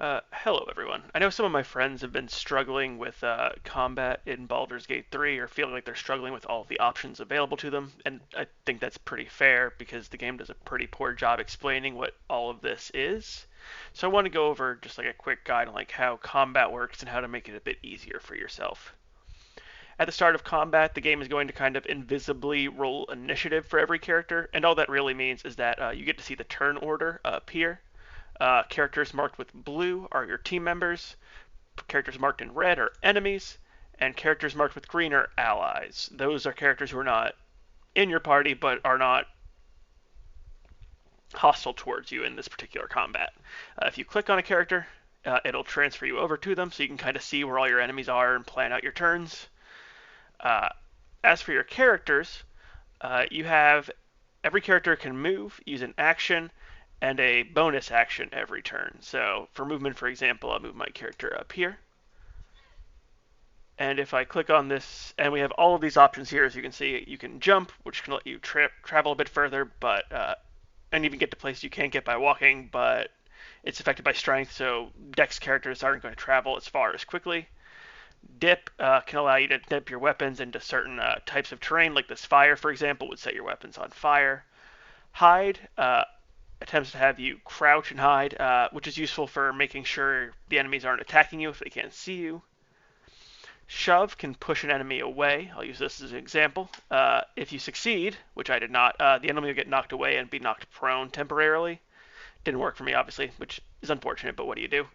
Hello everyone. I know some of my friends have been struggling with combat in Baldur's Gate 3 or feeling like they're struggling with all of the options available to them, and I think that's pretty fair because the game does a pretty poor job explaining what all of this is. So I want to go over just like a quick guide on like how combat works and how to make it a bit easier for yourself. At the start of combat, the game is going to kind of invisibly roll initiative for every character, and all that really means is that you get to see the turn order appear. Characters marked with blue are your team members. Characters marked in red are enemies. And characters marked with green are allies. Those are characters who are not in your party but are not hostile towards you in this particular combat. If you click on a character, it'll transfer you over to them so you can kind of see where all your enemies are and plan out your turns. Uh, as for your characters, you have every character can move, use an action, and a bonus action every turn. So for movement, for example, I'll move my character up here. And if I click on this, and we have all of these options here, as you can see, you can jump, which can let you travel a bit further, but and even get to places you can't get by walking, but it's affected by strength, so Dex characters aren't going to travel as far as quickly. Dip can allow you to dip your weapons into certain types of terrain, like this fire, for example, would set your weapons on fire. Hide attempts to have you crouch and hide, which is useful for making sure the enemies aren't attacking you if they can't see you. Shove can push an enemy away. I'll use this as an example. If you succeed, which I did not, the enemy will get knocked away and be knocked prone temporarily. Didn't work for me, obviously, which is unfortunate, but what do you do?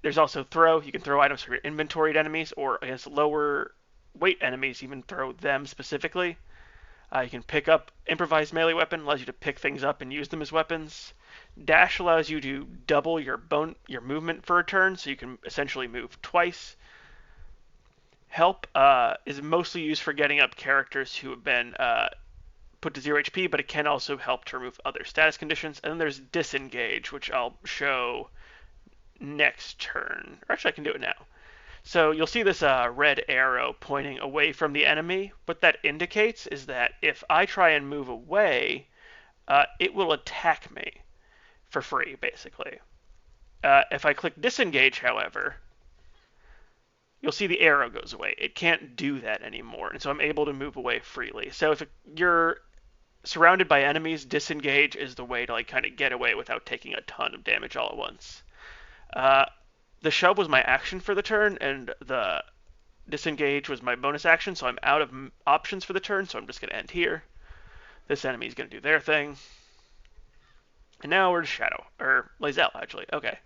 There's also throw. You can throw items from your inventory at enemies or against lower weight enemies, even throw them specifically. You can pick up improvised melee weapon, allows you to pick things up and use them as weapons. Dash allows you to double your movement for a turn, so you can essentially move twice. Help is mostly used for getting up characters who have been put to 0 HP, but it can also help to remove other status conditions. And then there's disengage, which I'll show next turn. Or actually, I can do it now. So you'll see this red arrow pointing away from the enemy. What that indicates is that if I try and move away, it will attack me for free, basically. If I click disengage, however, you'll see the arrow goes away. It can't do that anymore, and so I'm able to move away freely. So if you're surrounded by enemies, disengage is the way to like kind of get away without taking a ton of damage all at once. The shove was my action for the turn, and the disengage was my bonus action, so I'm out of options for the turn, so I'm just going to end here. This enemy is going to do their thing. And now we're to Shadow, or Lae'zel, actually. Okay.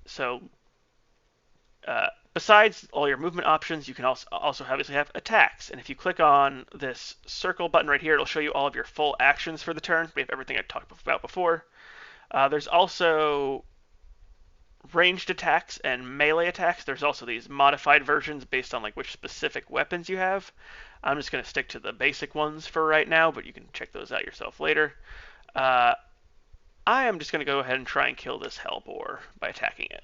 So, besides all your movement options, you can also obviously have attacks. And if you click on this circle button right here, it'll show you all of your full actions for the turn. We have everything I talked about before. There's also ranged attacks and melee attacks. There's also these modified versions based on like which specific weapons you have. I'm just going to stick to the basic ones for right now, but you can check those out yourself later. I am just going to go ahead and try and kill this Hellboar by attacking it.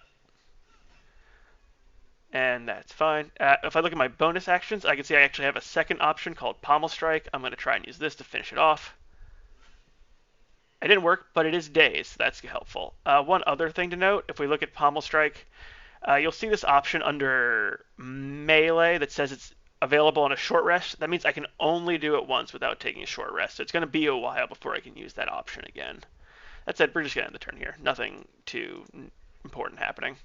And that's fine. If I look at my bonus actions, I can see I actually have a second option called Pommel Strike. I'm going to try and use this to finish it off. It didn't work, but it is dazed, so that's helpful. One other thing to note, if we look at Pommel Strike, you'll see this option under melee that says it's available on a short rest. That means I can only do it once without taking a short rest, so it's going to be a while before I can use that option again. That said, we're just going to end the turn here. Nothing too important happening.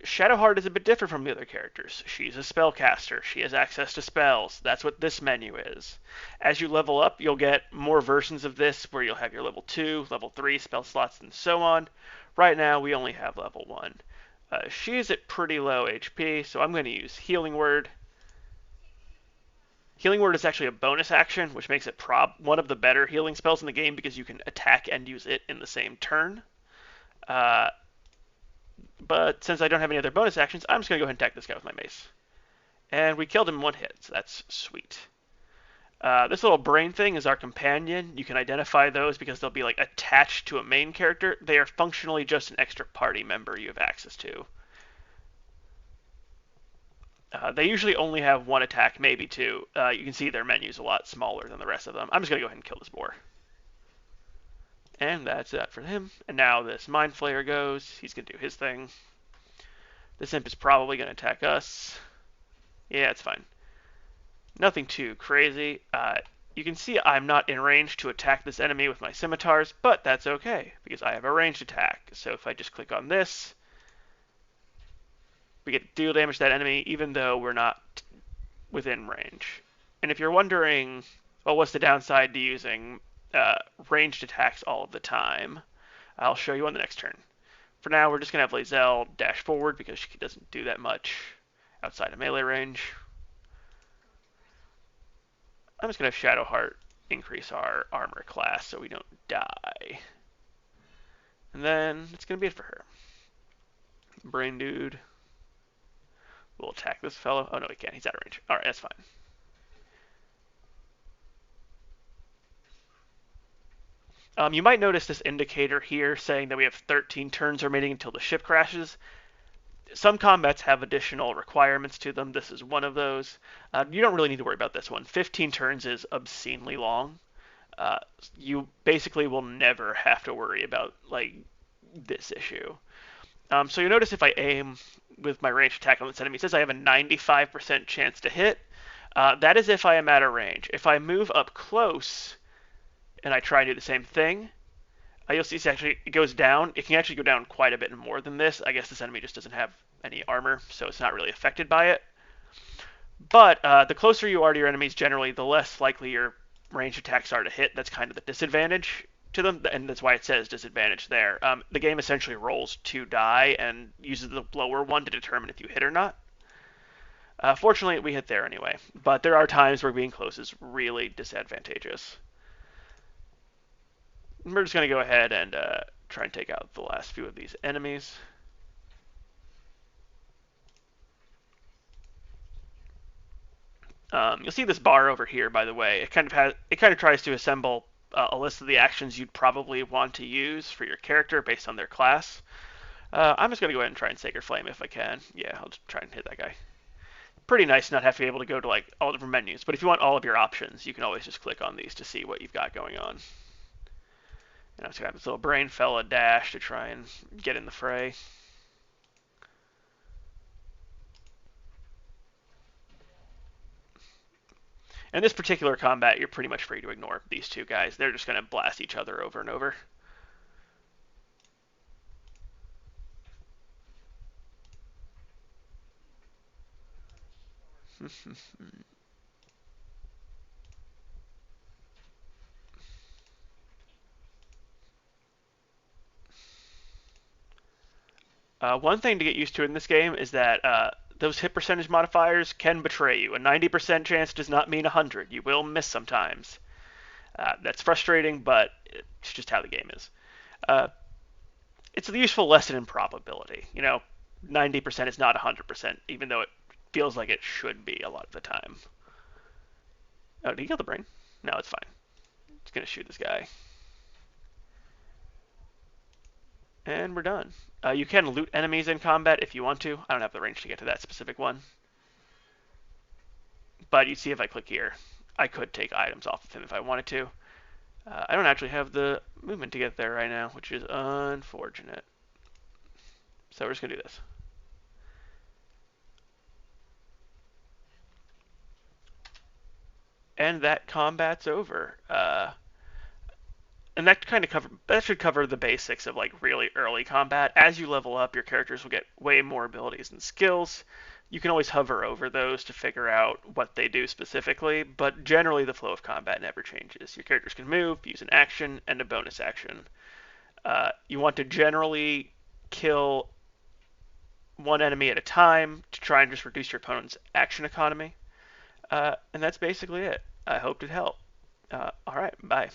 Shadowheart is a bit different from the other characters. She's a spellcaster. She has access to spells. That's what this menu is. As you level up, you'll get more versions of this where you'll have your level 2, level 3 spell slots, and so on. Right now, we only have level 1. She is at pretty low HP, so I'm going to use Healing Word. Healing Word is actually a bonus action, which makes it one of the better healing spells in the game because you can attack and use it in the same turn. But since I don't have any other bonus actions, I'm just going to go ahead and attack this guy with my mace. And we killed him in one hit, so that's sweet. This little brain thing is our companion. You can identify those because they'll be like attached to a main character. They are functionally just an extra party member you have access to. They usually only have one attack, maybe two. You can see their menu's a lot smaller than the rest of them. I'm just going to go ahead and kill this boar. And that's that for him. And now this Mind Flayer goes. He's going to do his thing. This imp is probably going to attack us. Yeah, it's fine. Nothing too crazy. You can see I'm not in range to attack this enemy with my scimitars, but that's okay, because I have a ranged attack. So if I just click on this, we get deal damage to that enemy, even though we're not within range. And if you're wondering, well, what's the downside to using ranged attacks all of the time, I'll show you on the next turn. For now, we're just going to have Lae'zel dash forward, because she doesn't do that much outside of melee range. I'm just going to have Shadowheart increase our armor class so we don't die. And then it's going to be it for her. Brain Dude will attack this fellow. Oh, no, he can't. He's out of range. All right, that's fine. You might notice this indicator here saying that we have 13 turns remaining until the ship crashes. Some combats have additional requirements to them. This is one of those. You don't really need to worry about this one. 15 turns is obscenely long. You basically will never have to worry about like this issue. So you'll notice if I aim with my ranged attack on this enemy, it says I have a 95% chance to hit. That is if I am out of range. If I move up close and I try and do the same thing, you'll see it goes down. It can actually go down quite a bit more than this. I guess this enemy just doesn't have any armor, so it's not really affected by it. But the closer you are to your enemies, generally, the less likely your ranged attacks are to hit. That's kind of the disadvantage to them, and that's why it says disadvantage there. The game essentially rolls 2 die and uses the lower one to determine if you hit or not. Fortunately, we hit there anyway, but there are times where being close is really disadvantageous. We're just going to go ahead and try and take out the last few of these enemies. You'll see this bar over here, by the way. It kind of tries to assemble a list of the actions you'd probably want to use for your character based on their class. I'm just going to go ahead and try and Sacred Flame if I can. Yeah, I'll just try and hit that guy. Pretty nice not have to be able to go to like all different menus, but if you want all of your options, you can always just click on these to see what you've got going on. And I'm just going to have this little brain fella dash to try and get in the fray. In this particular combat, you're pretty much free to ignore these two guys. They're just going to blast each other over and over. One thing to get used to in this game is that those hit percentage modifiers can betray you. A 90% chance does not mean 100. You will miss sometimes. That's frustrating, but it's just how the game is. It's a useful lesson in probability. 90% is not 100%, even though it feels like it should be a lot of the time. Oh, did he kill the brain? No, it's fine. Just going to shoot this guy. And we're done. You can loot enemies in combat if you want to. I don't have the range to get to that specific one. But you see if I click here, I could take items off of him if I wanted to. I don't actually have the movement to get there right now, which is unfortunate. So we're just going to do this. And that combat's over. And that should cover the basics of like really early combat. As you level up, your characters will get way more abilities and skills. You can always hover over those to figure out what they do specifically, but generally the flow of combat never changes. Your characters can move, use an action, and a bonus action. You want to generally kill one enemy at a time to try and just reduce your opponent's action economy. And that's basically it. I hope it helped. All right, bye.